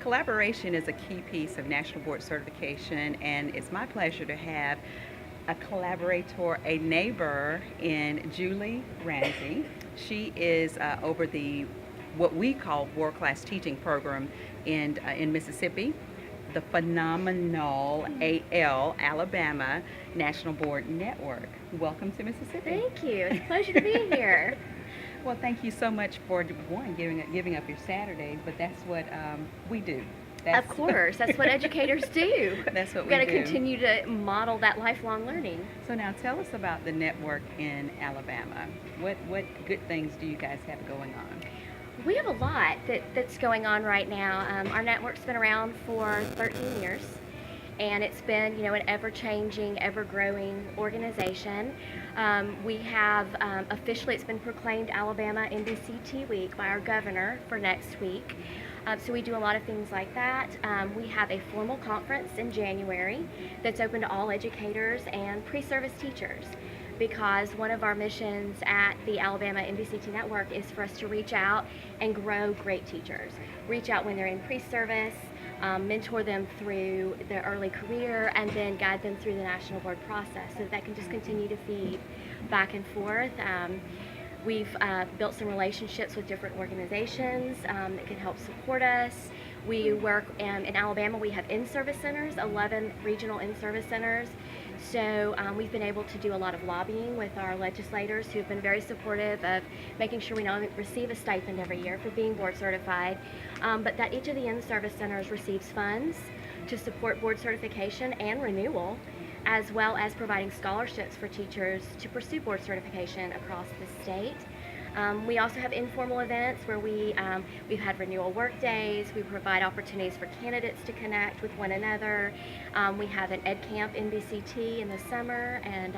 Collaboration is a key piece of National Board Certification, and it's my pleasure to have a collaborator, a neighbor in Julie Ramsey. She is over the what we call world class teaching program in Mississippi, the phenomenal Alabama National Board Network. Welcome to Mississippi. Thank you. It's a pleasure to be here. Well, thank you so much for one giving up your Saturdays, but that's what we do. Of course, that's what educators do. That's what We've got we to do. continue to model that lifelong learning. So now tell us about the network in Alabama. What good things do you guys have going on? We have a lot that's going on right now. Our network's been around for 13 years, and it's been, an ever-changing, ever-growing organization. We have officially, it's been proclaimed Alabama NBCT Week by our governor for next week. So we do a lot of things like that. We have a formal conference in January that's open to all educators and pre-service teachers, because one of our missions at the Alabama NBCT Network is for us to reach out and grow great teachers. Reach out when they're in pre-service, mentor them through their early career, and then guide them through the national board process so that can just continue to feed back and forth. We've built some relationships with different organizations that can help support us. We work in Alabama, we have in-service centers, 11 regional in-service centers. So we've been able to do a lot of lobbying with our legislators, who've been very supportive of making sure we not only receive a stipend every year for being board certified, but that each of the in-service centers receives funds to support board certification and renewal, as well as providing scholarships for teachers to pursue board certification across the state. We also have informal events where we've had renewal work days. We provide opportunities for candidates to connect with one another. We have an Ed Camp NBCT in the summer, and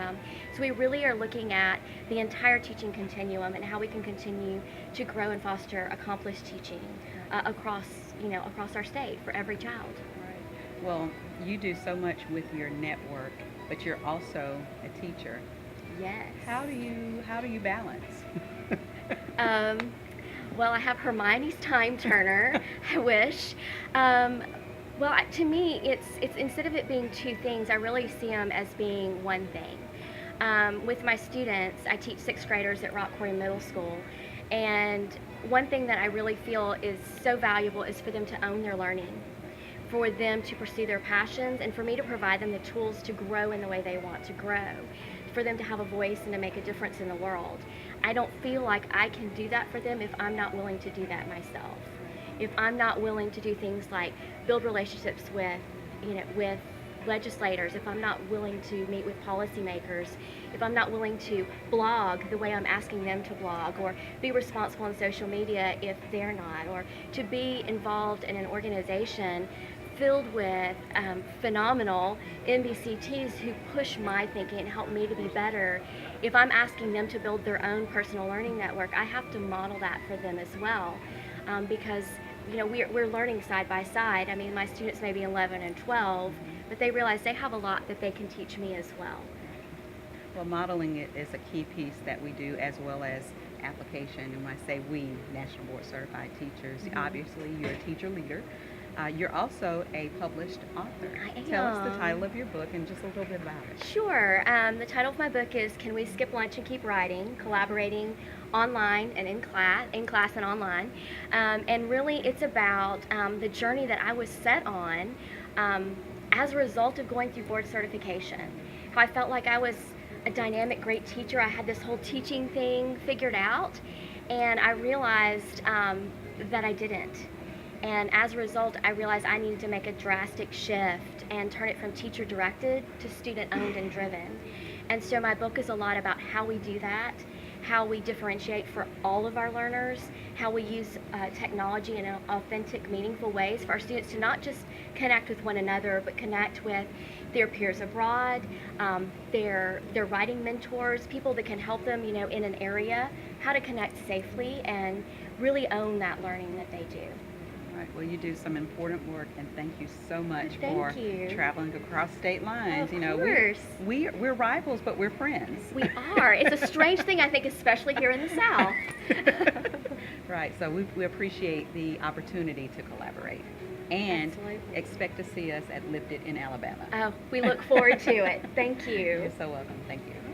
so we really are looking at the entire teaching continuum and how we can continue to grow and foster accomplished teaching across our state for every child. Well, you do so much with your network, but you're also a teacher. Yes. How do you balance? Well, I have Hermione's time turner. I wish. To me, it's instead of it being two things, I really see them as being one thing. With my students, I teach sixth graders at Rock Quarry Middle School, and one thing that I really feel is so valuable is for them to own their learning, for them to pursue their passions, and for me to provide them the tools to grow in the way they want to grow, for them to have a voice and to make a difference in the world. I don't feel like I can do that for them if I'm not willing to do that myself. If I'm not willing to do things like build relationships with legislators, if I'm not willing to meet with policymakers, if I'm not willing to blog the way I'm asking them to blog, or be responsible on social media if they're not, or to be involved in an organization filled with phenomenal NBCTs who push my thinking and help me to be better. If I'm asking them to build their own personal learning network, I have to model that for them as well, because we're learning side by side. I mean, my students may be 11 and 12, but they realize they have a lot that they can teach me as well. Well, modeling it is a key piece that we do, as well as application. And when I say we, National Board Certified Teachers, obviously you're a teacher leader. You're also a published author. I am. Tell us the title of your book and just a little bit about it. Sure. The title of my book is Can We Skip Lunch and Keep Writing? Collaborating Online and in class and online. And really it's about the journey that I was set on as a result of going through board certification. How I felt like I was a dynamic, great teacher. I had this whole teaching thing figured out, and I realized that I didn't. And as a result, I realized I needed to make a drastic shift and turn it from teacher-directed to student-owned and driven. And so my book is a lot about how we do that, how we differentiate for all of our learners, how we use technology in authentic, meaningful ways for our students to not just connect with one another, but connect with their peers abroad, their writing mentors, people that can help them, in an area, how to connect safely and really own that learning that they do. Right. Well, you do some important work, and thank you so much Thank for you. traveling across state lines. Of course. We're rivals, but we're friends. We are. It's a strange thing, I think, especially here in the South. right. So we appreciate the opportunity to collaborate and Absolutely. expect to see us at Lifted in Alabama. Oh, we look forward to it. Thank you. You're so welcome. Thank you.